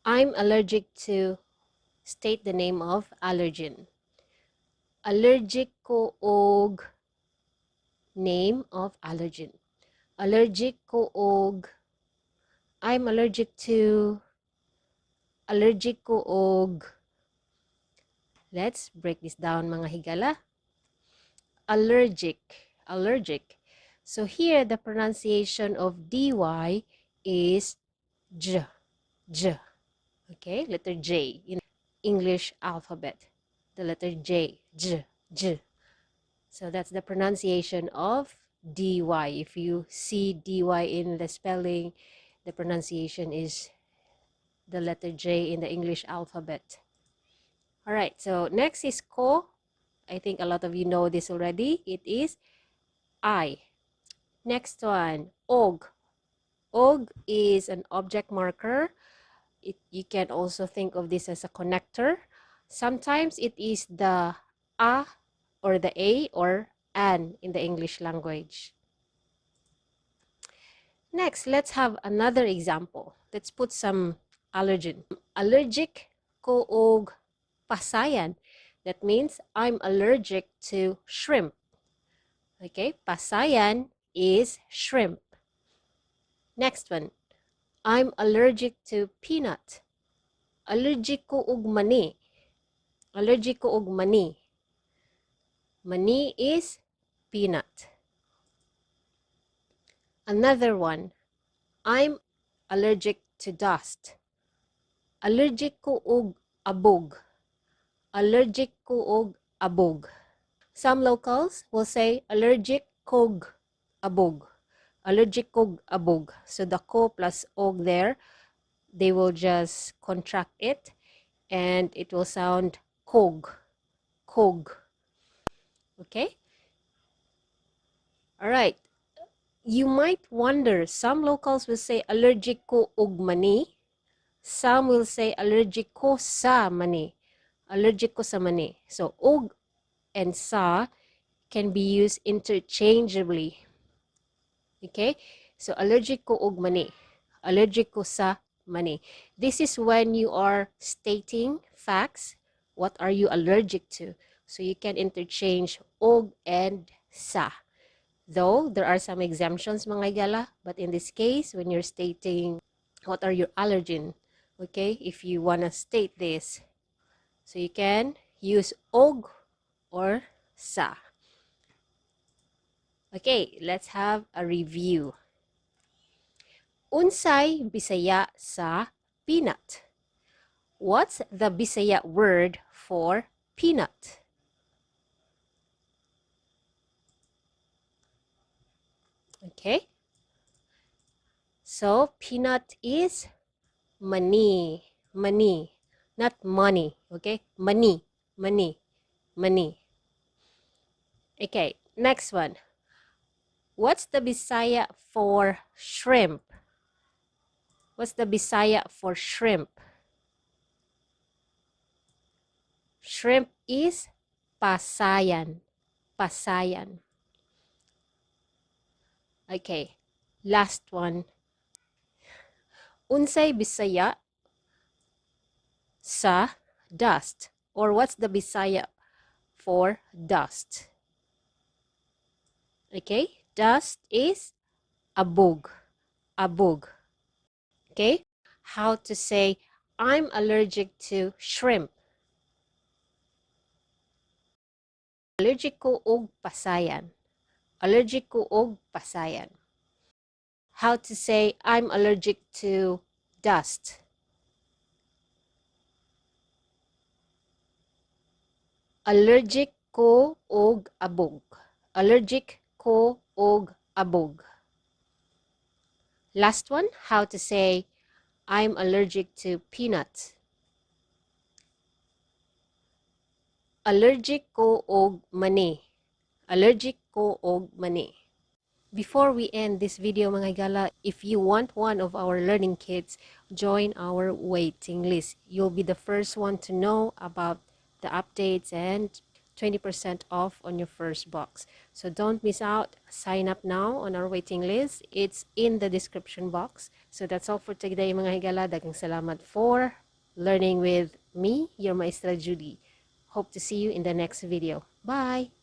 I'm allergic to, state the name of allergen. Allergic ko og name of allergen. Allergic ko og, I'm allergic to, allergic ko og. Let's break this down mga higala. Allergic, allergic. So here the pronunciation of dy is j, j. Okay, letter J in English alphabet. The letter J, j, j. So that's the pronunciation of dy. If you see dy in the spelling, the pronunciation is the letter J in the English alphabet. All right, so next is ko. I think a lot of you know this already. It is I. Next one, og. Og is an object marker. You can also think of this as a connector. Sometimes it is the a or the a or an in the English language. Next, let's have another example. Let's put some allergen. Allergic ko og pasayan. That means I'm allergic to shrimp. Okay, pasayan is shrimp. Next one, I'm allergic to peanut. Allergic ko og mani. Allergic ko og mani. Mani is peanut. Another one, I'm allergic to dust. Allergic ko og abog. Allergic ko og abog. Some locals will say allergic kog abog. Allergic kog abog. So the ko plus og there, they will just contract it and it will sound kog. Kog. Okay? All right. You might wonder, some locals will say allergic ko og mani. Some will say allergic ko sa mani. Allergic ko sa mani. So og and sa can be used interchangeably. Okay? So allergic ko og mani. Allergic ko sa mani. This is when you are stating facts. What are you allergic to? So you can interchange og and sa. Though there are some exemptions mga igala, but in this case, when you're stating what are your allergen, okay, if you want to state this, so you can use og or sa. Okay, let's have a review. Unsay Bisaya sa peanut? What's the Bisaya word for peanut? Okay. So, peanut is mani. Mani. Not money. Okay? Mani. Mani. Mani. Okay. Next one. What's the Bisaya for shrimp? What's the Bisaya for shrimp? Shrimp is pasayan. Pasayan. Okay. Last one. Unsay Bisaya sa dust? Or what's the Bisaya for dust? Okay. Dust is abog. Abog. Okay. How to say I'm allergic to shrimp? Allergic ko og pasayan. Allergic ko og pasayan. How to say I'm allergic to dust? Allergic ko og abog. Allergic ko og abog. Last one, how to say I'm allergic to peanuts. Allergic ko og mani. Allergic ko og mani. Before we end this video mga igala, if you want one of our learning kits, join our waiting list. You'll be the first one to know about the updates and 20% off on your first box. So don't miss out. Sign up now on our waiting list. It's in the description box. So that's all for today mga higala. Daghang salamat for learning with me, your Maestra Judy. Hope to see you in the next video. Bye!